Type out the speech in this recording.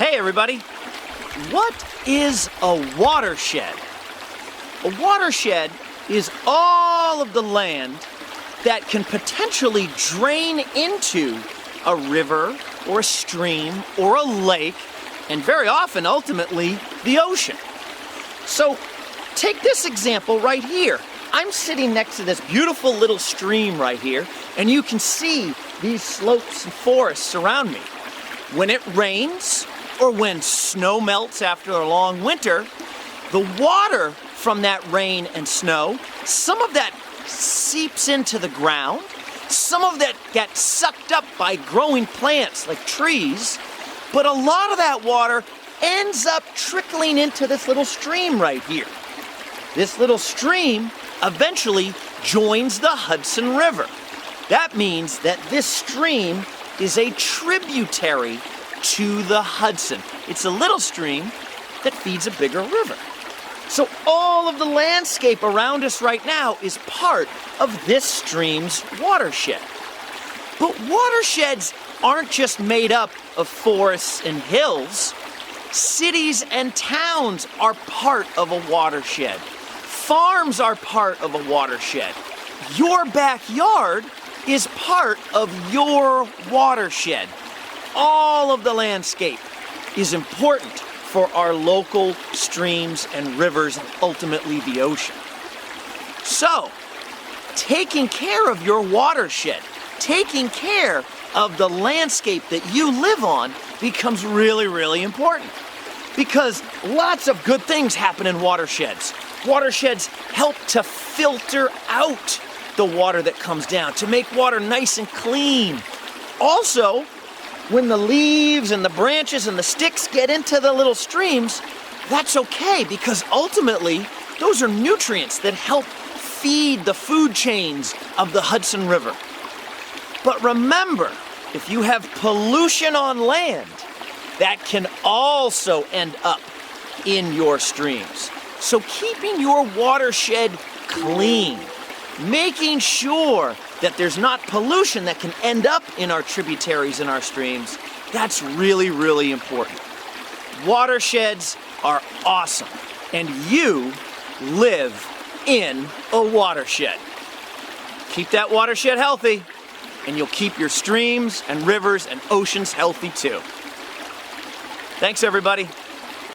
Hey everybody, what is a watershed? A watershed is all of the land that can potentially drain into a river or a stream or a lake, and very often, ultimately, the ocean. So take this example right here. I'm sitting next to this beautiful little stream right here, and you can see these slopes and forests around me. When it rains, or when snow melts after a long winter, the water from that rain and snow, some of that seeps into the ground, some of that gets sucked up by growing plants like trees, but a lot of that water ends up trickling into this little stream right here. This little stream eventually joins the Hudson River. That means that this stream is a tributary to the Hudson. It's a little stream that feeds a bigger river. So all of the landscape around us right now is part of this stream's watershed. But watersheds aren't just made up of forests and hills. Cities and towns are part of a watershed. Farms are part of a watershed. Your backyard is part of your watershed. All of the landscape is important for our local streams and rivers and ultimately the ocean. So, taking care of your watershed, taking care of the landscape that you live on becomes really, really important. Because lots of good things happen in watersheds. Watersheds help to filter out the water that comes down, to make water nice and clean. Also, when the leaves and the branches and the sticks get into the little streams, that's okay, because ultimately those are nutrients that help feed the food chains of the Hudson River. But remember, if you have pollution on land, that can also end up in your streams. So keeping your watershed clean, making sure that there's not pollution that can end up in our tributaries and our streams, that's really, really important. Watersheds are awesome, and you live in a watershed. Keep that watershed healthy, and you'll keep your streams and rivers and oceans healthy too. Thanks, everybody.